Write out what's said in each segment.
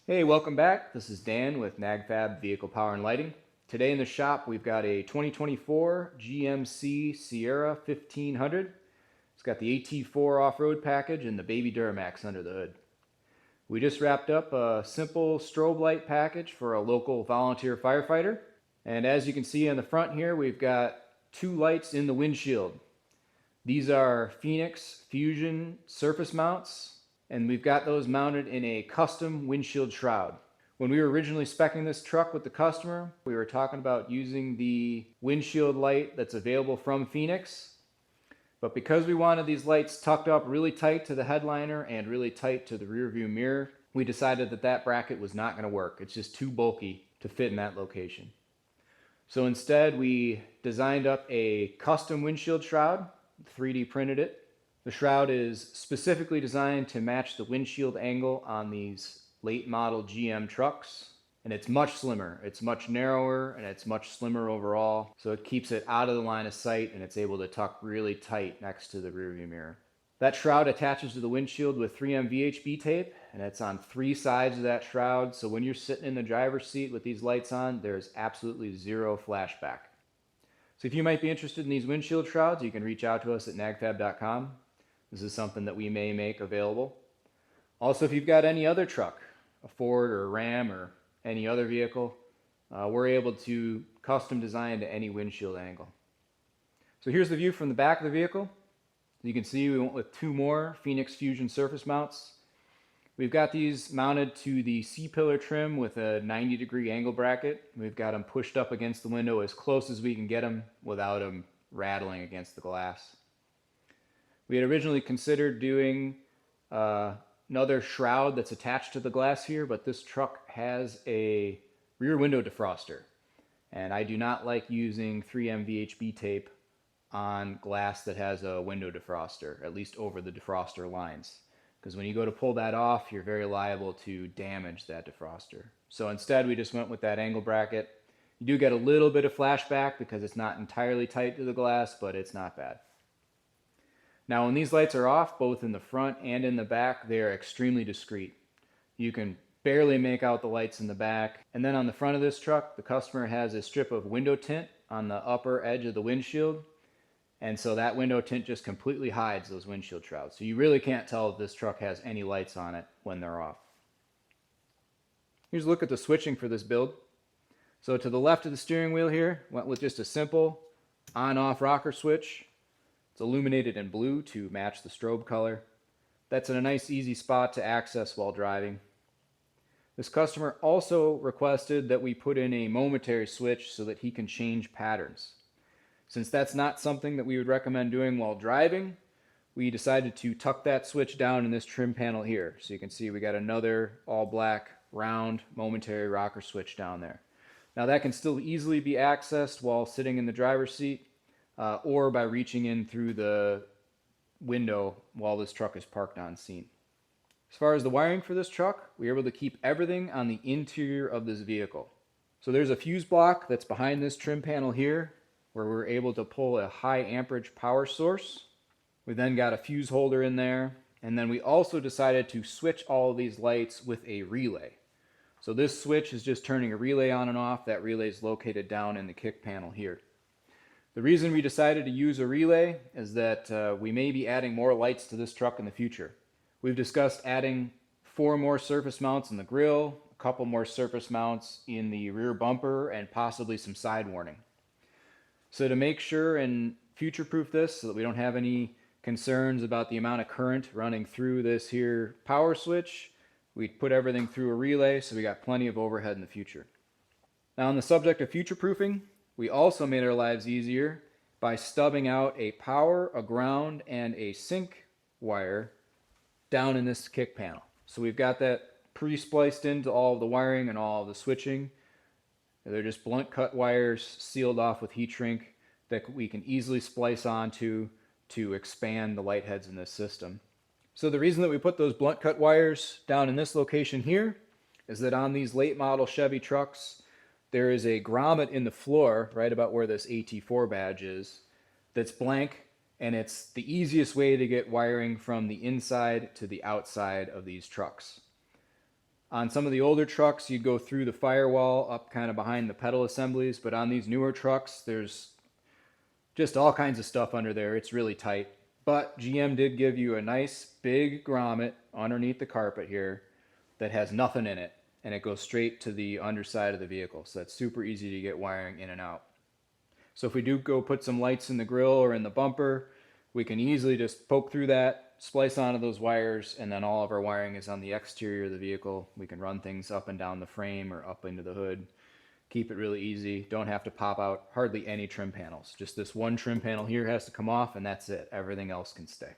Hey, welcome back. This is Dan with NagFab Vehicle Power and Lighting. Today in the shop we've got a 2024 GMC Sierra 1500. It's got the AT4 off-road package and the Baby Duramax under the hood. We just wrapped up a simple strobe light package for a local volunteer firefighter. And as you can see on the front here, we've got two lights in the windshield. These are Phoenix Fusion surface mounts, and we've got those mounted in a custom windshield shroud. When we were originally speccing this truck with the customer, we were talking about using the windshield light that's available from Phoenix. But because we wanted these lights tucked up really tight to the headliner and really tight to the rear view mirror, we decided that that bracket was not going to work. It's just too bulky to fit in that location. So instead, we designed up a custom windshield shroud, 3D printed it. The shroud is specifically designed to match the windshield angle on these late model GM trucks, and it's much slimmer. It's much narrower and it's much slimmer overall, so it keeps it out of the line of sight and it's able to tuck really tight next to the rearview mirror. That shroud attaches to the windshield with 3M VHB tape, and it's on three sides of that shroud, so when you're sitting in the driver's seat with these lights on, there's absolutely zero flashback. So if you might be interested in these windshield shrouds, you can reach out to us at nagfab.com. This is something that we may make available. Also, if you've got any other truck, a Ford or a Ram or any other vehicle, we're able to custom design to any windshield angle. So here's the view from the back of the vehicle. You can see we went with two more Phoenix Fusion surface mounts. We've got these mounted to the C-pillar trim with a 90-degree angle bracket. We've got them pushed up against the window as close as we can get them without them rattling against the glass. We had originally considered doing another shroud that's attached to the glass here, but this truck has a rear window defroster, and I do not like using 3M VHB tape on glass that has a window defroster, at least over the defroster lines, because when you go to pull that off, you're very liable to damage that defroster. So instead, we just went with that angle bracket. You do get a little bit of flashback because it's not entirely tight to the glass, but it's not bad. Now, when these lights are off, both in the front and in the back, they are extremely discreet. You can barely make out the lights in the back. And then on the front of this truck, the customer has a strip of window tint on the upper edge of the windshield. And so that window tint just completely hides those windshield shrouds. So you really can't tell if this truck has any lights on it when they're off. Here's a look at the switching for this build. So to the left of the steering wheel here, went with just a simple on-off rocker switch. It's illuminated in blue to match the strobe color. That's in a nice easy spot to access while driving. This customer also requested that we put in a momentary switch so that he can change patterns. Since that's not something that we would recommend doing while driving, we decided to tuck that switch down in this trim panel here. So you can see we got another all black round momentary rocker switch down there. Now that can still easily be accessed while sitting in the driver's seat, or by reaching in through the window while this truck is parked on scene. As far as the wiring for this truck, we were able to keep everything on the interior of this vehicle. So there's a fuse block that's behind this trim panel here, where we're able to pull a high amperage power source. We then got a fuse holder in there, and then we also decided to switch all of these lights with a relay. So this switch is just turning a relay on and off. That relay is located down in the kick panel here. The reason we decided to use a relay is that we may be adding more lights to this truck in the future. We've discussed adding 4 more surface mounts in the grille, a couple more surface mounts in the rear bumper, and possibly some side warning. So to make sure and future-proof this so that we don't have any concerns about the amount of current running through this here power switch, we put everything through a relay so we got plenty of overhead in the future. Now on the subject of future-proofing, we also made our lives easier by stubbing out a power, a ground, and a sync wire down in this kick panel. So we've got that pre-spliced into all of the wiring and all of the switching. They're just blunt cut wires sealed off with heat shrink that we can easily splice onto to expand the light heads in this system. So the reason that we put those blunt cut wires down in this location here is that on these late model Chevy trucks, there is a grommet in the floor right about where this AT4 badge is that's blank, and it's the easiest way to get wiring from the inside to the outside of these trucks. On some of the older trucks, you'd go through the firewall up kind of behind the pedal assemblies, but on these newer trucks, there's just all kinds of stuff under there. It's really tight. But GM did give you a nice big grommet underneath the carpet here that has nothing in it, and it goes straight to the underside of the vehicle. So that's super easy to get wiring in and out. So if we do go put some lights in the grill or in the bumper, we can easily just poke through that, splice onto those wires, and then all of our wiring is on the exterior of the vehicle. We can run things up and down the frame or up into the hood. Keep it really easy. Don't have to pop out hardly any trim panels. Just this one trim panel here has to come off, and that's it. Everything else can stay.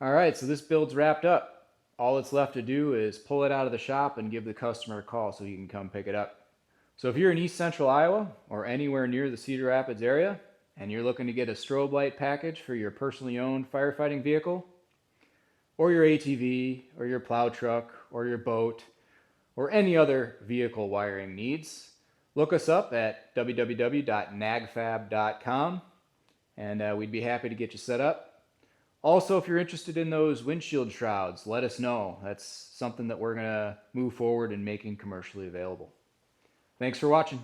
All right, so this build's wrapped up. All it's left to do is pull it out of the shop and give the customer a call so he can come pick it up. So if you're in East Central Iowa or anywhere near the Cedar Rapids area and you're looking to get a strobe light package for your personally owned firefighting vehicle or your ATV or your plow truck or your boat or any other vehicle wiring needs, look us up at www.nagfab.com and we'd be happy to get you set up. Also, if you're interested in those windshield shrouds, let us know. That's something that we're going to move forward in making commercially available. Thanks for watching.